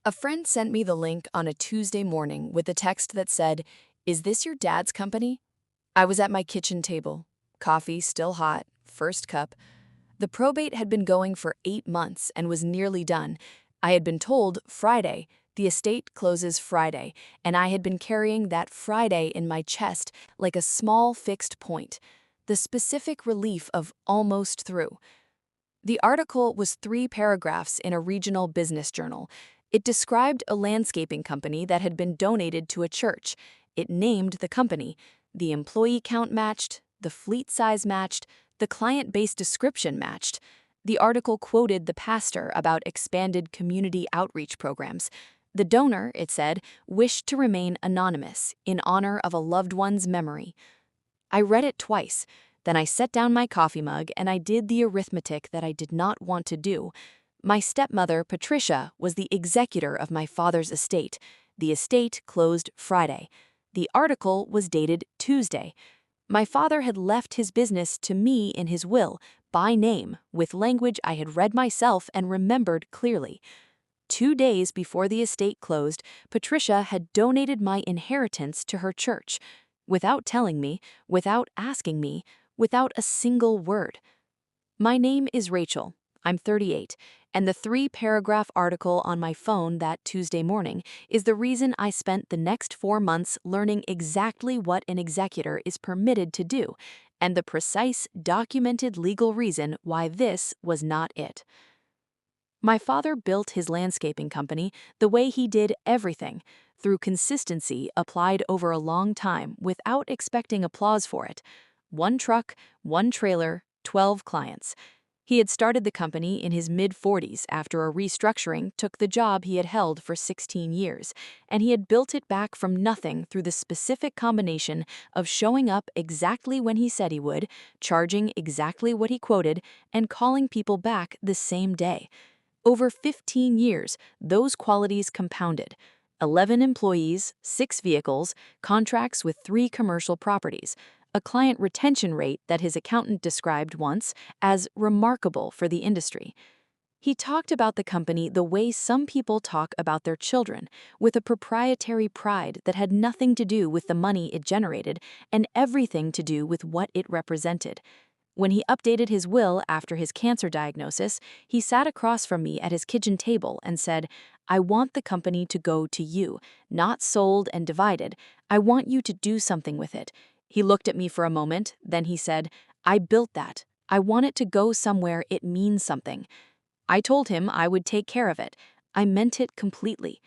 A friend sent me the link on a Tuesday morning with a text that said, "Is this your dad's company?" I was at my kitchen table, coffee still hot, first cup. The probate had been going for 8 months and was nearly done. I had been told Friday, the estate closes Friday, and I had been carrying that Friday in my chest like a small fixed point, the specific relief of almost through. The article was 3 paragraphs in a regional business journal. It described a landscaping company that had been donated to a church. It named the company. The employee count matched, the fleet size matched, the client base description matched. The article quoted the pastor about expanded community outreach programs. The donor, it said, wished to remain anonymous in honor of a loved one's memory. I read it twice. Then I set down my coffee mug and I did the arithmetic that I did not want to do. My stepmother, Patricia, was the executor of my father's estate. The estate closed Friday. The article was dated Tuesday. My father had left his business to me in his will, by name, with language I had read myself and remembered clearly. 2 days before the estate closed, Patricia had donated my inheritance to her church. Without telling me, without asking me, without a single word. My name is Rachel. I'm 38, and the 3-paragraph article on my phone that Tuesday morning is the reason I spent the next 4 months learning exactly what an executor is permitted to do, and the precise, documented legal reason why this was not it. My father built his landscaping company the way he did everything, through consistency applied over a long time without expecting applause for it. 1 truck, 1 trailer, 12 clients. He had started the company in his mid-40s after a restructuring took the job he had held for 16 years, and he had built it back from nothing through the specific combination of showing up exactly when he said he would, charging exactly what he quoted, and calling people back the same day. Over 15 years, those qualities compounded. 11 employees, 6 vehicles, contracts with 3 commercial properties, a client retention rate that his accountant described once as remarkable for the industry. He talked about the company the way some people talk about their children, with a proprietary pride that had nothing to do with the money it generated and everything to do with what it represented. When he updated his will after his cancer diagnosis, he sat across from me at his kitchen table and said, "I want the company to go to you, not sold and divided. I want you to do something with it." He looked at me for a moment, then he said, "I built that. I want it to go somewhere it means something." I told him I would take care of it. I meant it completely.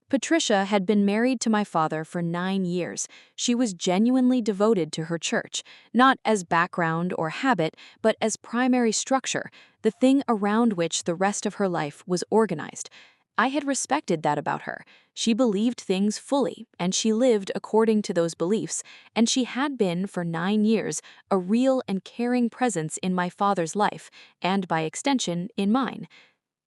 Patricia had been married to my father for 9 years. She was genuinely devoted to her church, not as background or habit, but as primary structure, the thing around which the rest of her life was organized. I had respected that about her. She believed things fully, and she lived according to those beliefs, and she had been, for 9 years, a real and caring presence in my father's life, and by extension, in mine.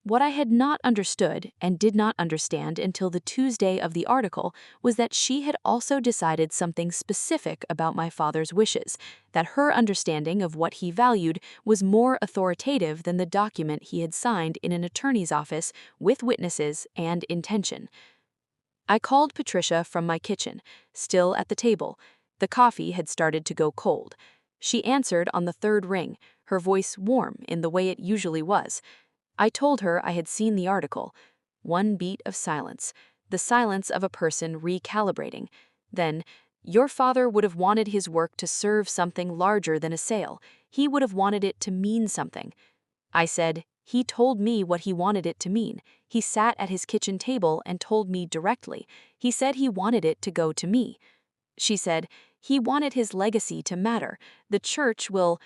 What I had not understood and did not understand until the Tuesday of the article was that she had also decided something specific about my father's wishes, that her understanding of what he valued was more authoritative than the document he had signed in an attorney's office with witnesses and intention. I called Patricia from my kitchen, still at the table. The coffee had started to go cold. She answered on the 3rd ring, her voice warm in the way it usually was. I told her I had seen the article. 1 beat of silence, the silence of a person recalibrating. Then, "Your father would have wanted his work to serve something larger than a sale. He would have wanted it to mean something." I said, "He told me what he wanted it to mean. He sat at his kitchen table and told me directly. He said he wanted it to go to me." She said, "He wanted his legacy to matter. The church will—"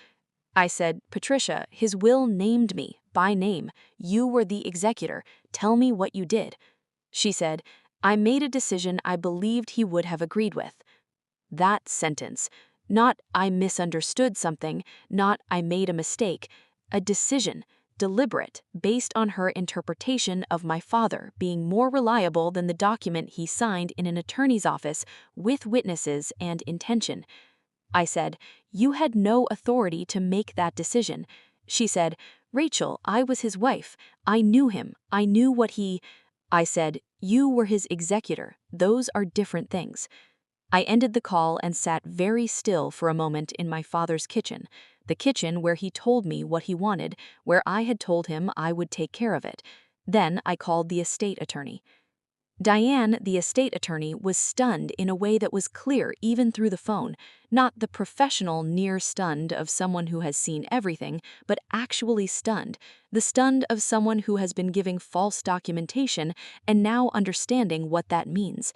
I said, "Patricia, his will named me, by name. You were the executor. Tell me what you did." She said, "I made a decision I believed he would have agreed with." That sentence. Not "I misunderstood something," not "I made a mistake." A decision, deliberate, based on her interpretation of my father being more reliable than the document he signed in an attorney's office with witnesses and intention. I said, "You had no authority to make that decision." She said, "Rachel, I was his wife. I knew him. I knew what he—" I said, "You were his executor. Those are different things." I ended the call and sat very still for a moment in my father's kitchen, the kitchen where he told me what he wanted, where I had told him I would take care of it. Then I called the estate attorney. Diane, the estate attorney, was stunned in a way that was clear even through the phone, not the professional near stunned of someone who has seen everything, but actually stunned, the stunned of someone who has been giving false documentation and now understanding what that means.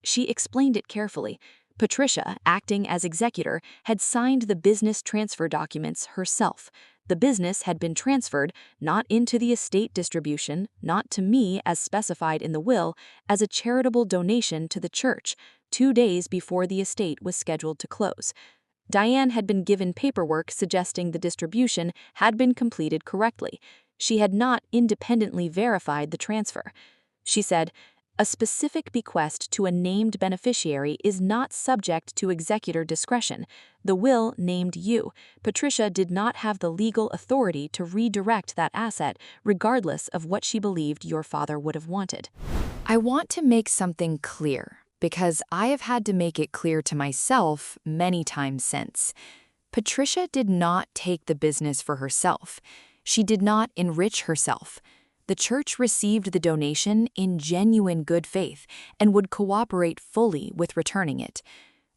She explained it carefully. Patricia, acting as executor, had signed the business transfer documents herself. The business had been transferred, not into the estate distribution, not to me as specified in the will, as a charitable donation to the church, 2 days before the estate was scheduled to close. Diane had been given paperwork suggesting the distribution had been completed correctly. She had not independently verified the transfer. She said, "A specific bequest to a named beneficiary is not subject to executor discretion. The will named you. Patricia did not have the legal authority to redirect that asset, regardless of what she believed your father would have wanted." I want to make something clear, because I have had to make it clear to myself many times since. Patricia did not take the business for herself. She did not enrich herself. The church received the donation in genuine good faith and would cooperate fully with returning it.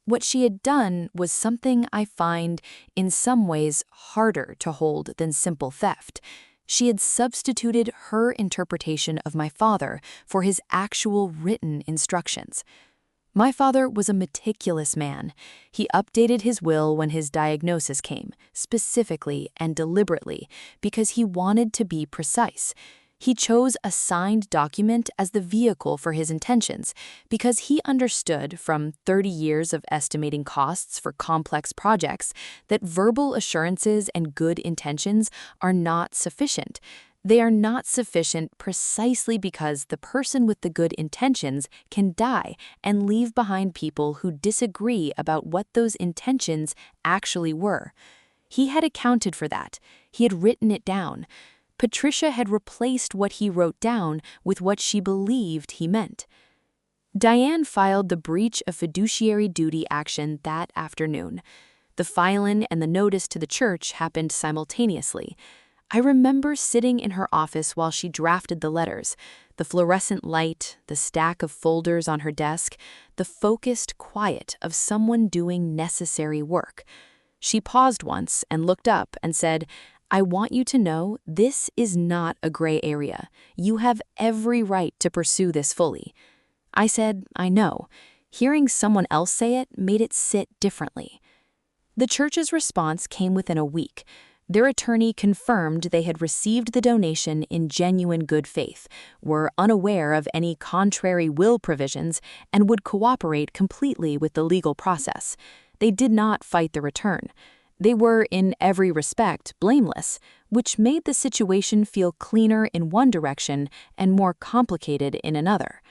What she had done was something I find in some ways harder to hold than simple theft. She had substituted her interpretation of my father for his actual written instructions. My father was a meticulous man. He updated his will when his diagnosis came, specifically and deliberately, because he wanted to be precise. He chose a signed document as the vehicle for his intentions because he understood from 30 years of estimating costs for complex projects that verbal assurances and good intentions are not sufficient. They are not sufficient precisely because the person with the good intentions can die and leave behind people who disagree about what those intentions actually were. He had accounted for that. He had written it down. Patricia had replaced what he wrote down with what she believed he meant. Diane filed the breach of fiduciary duty action that afternoon. The filing and the notice to the church happened simultaneously. I remember sitting in her office while she drafted the letters, the fluorescent light, the stack of folders on her desk, the focused quiet of someone doing necessary work. She paused once and looked up and said, "I want you to know this is not a gray area. You have every right to pursue this fully." I said, "I know." Hearing someone else say it made it sit differently. The church's response came within a week. Their attorney confirmed they had received the donation in genuine good faith, were unaware of any contrary will provisions, and would cooperate completely with the legal process. They did not fight the return. They were, in every respect, blameless, which made the situation feel cleaner in one direction and more complicated in another.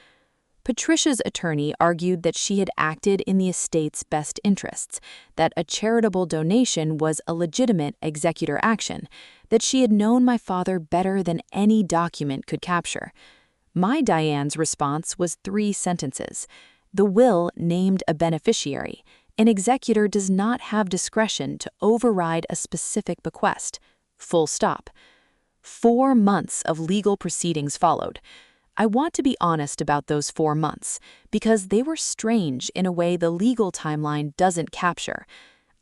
Patricia's attorney argued that she had acted in the estate's best interests, that a charitable donation was a legitimate executor action, that she had known my father better than any document could capture. My Diane's response was 3 sentences. The will named a beneficiary. An executor does not have discretion to override a specific bequest. Full stop. 4 months of legal proceedings followed. I want to be honest about those 4 months, because they were strange in a way the legal timeline doesn't capture.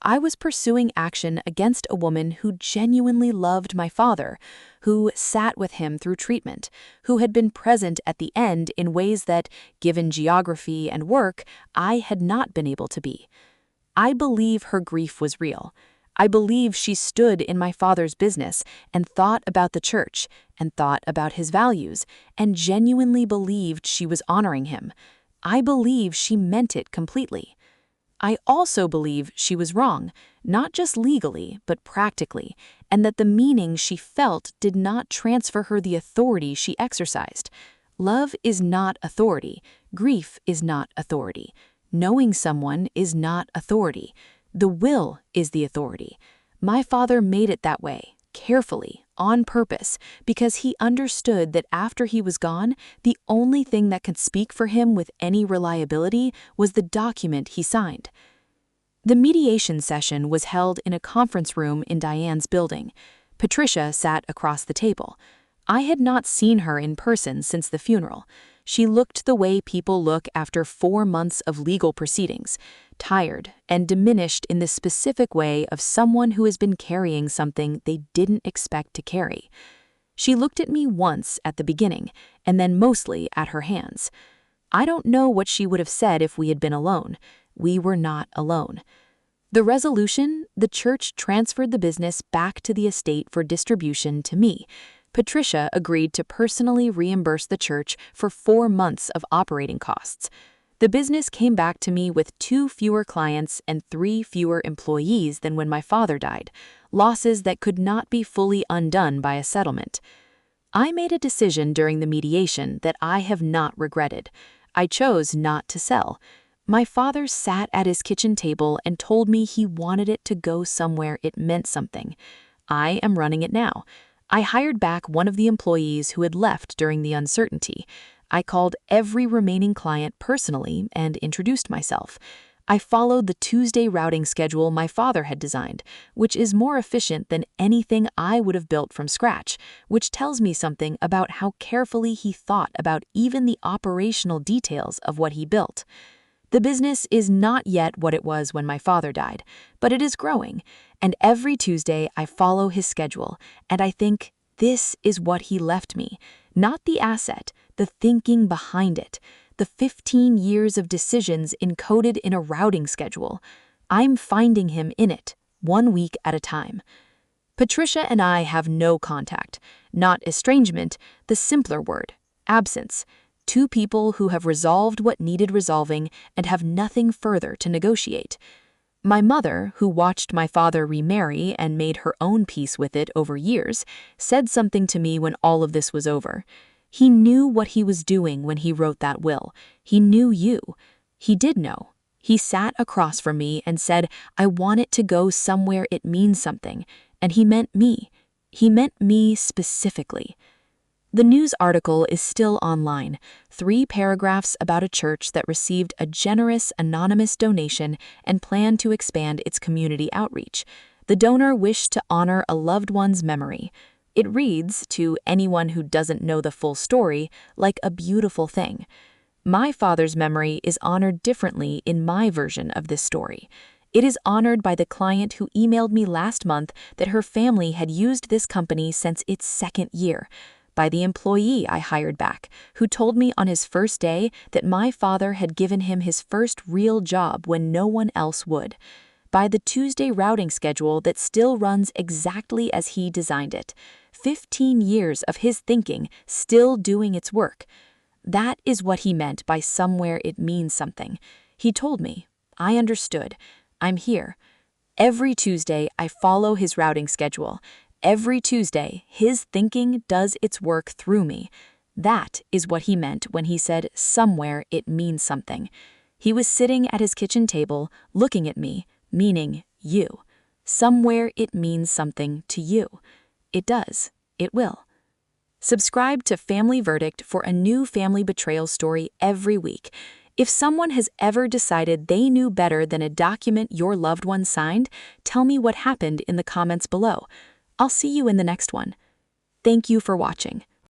I was pursuing action against a woman who genuinely loved my father, who sat with him through treatment, who had been present at the end in ways that, given geography and work, I had not been able to be. I believe her grief was real. I believe she stood in my father's business and thought about the church and thought about his values and genuinely believed she was honoring him. I believe she meant it completely. I also believe she was wrong, not just legally, but practically, and that the meaning she felt did not transfer her the authority she exercised. Love is not authority. Grief is not authority. Knowing someone is not authority. The will is the authority. My father made it that way. carefully, on purpose, because he understood that after he was gone, the only thing that could speak for him with any reliability was the document he signed. The mediation session was held in a conference room in Diane's building. Patricia sat across the table. I had not seen her in person since the funeral. She looked the way people look after 4 months of legal proceedings, tired and diminished in the specific way of someone who has been carrying something they didn't expect to carry. She looked at me once at the beginning, and then mostly at her hands. I don't know what she would have said if we had been alone. We were not alone. The resolution: the church transferred the business back to the estate for distribution to me. Patricia agreed to personally reimburse the church for 4 months of operating costs. The business came back to me with 2 fewer clients and 3 fewer employees than when my father died, losses that could not be fully undone by a settlement. I made a decision during the mediation that I have not regretted. I chose not to sell. My father sat at his kitchen table and told me he wanted it to go somewhere it meant something. I am running it now. I hired back one of the employees who had left during the uncertainty. I called every remaining client personally and introduced myself. I followed the Tuesday routing schedule my father had designed, which is more efficient than anything I would have built from scratch, which tells me something about how carefully he thought about even the operational details of what he built. The business is not yet what it was when my father died, but it is growing, and every Tuesday I follow his schedule, and I think, this is what he left me, not the asset, the thinking behind it, the 15 years of decisions encoded in a routing schedule. I'm finding him in it, 1 week at a time. Patricia and I have no contact, not estrangement, the simpler word, absence. 2 people who have resolved what needed resolving and have nothing further to negotiate. My mother, who watched my father remarry and made her own peace with it over years, said something to me when all of this was over. He knew what he was doing when he wrote that will. He knew you. He did know. He sat across from me and said, I want it to go somewhere it means something. And he meant me. He meant me specifically. The news article is still online, 3 paragraphs about a church that received a generous anonymous donation and planned to expand its community outreach. The donor wished to honor a loved one's memory. It reads, to anyone who doesn't know the full story, like a beautiful thing. My father's memory is honored differently in my version of this story. It is honored by the client who emailed me last month that her family had used this company since its 2nd year. By the employee I hired back, who told me on his first day that my father had given him his first real job when no one else would. By the Tuesday routing schedule that still runs exactly as he designed it. 15 years of his thinking still doing its work. That is what he meant by somewhere it means something. He told me. I understood. I'm here. Every Tuesday I follow his routing schedule. Every Tuesday, his thinking does its work through me. That is what he meant when he said, somewhere it means something. He was sitting at his kitchen table, looking at me, meaning you. Somewhere it means something to you. It does. It will. Subscribe to Family Verdict for a new family betrayal story every week. If someone has ever decided they knew better than a document your loved one signed, tell me what happened in the comments below. I'll see you in the next one. Thank you for watching.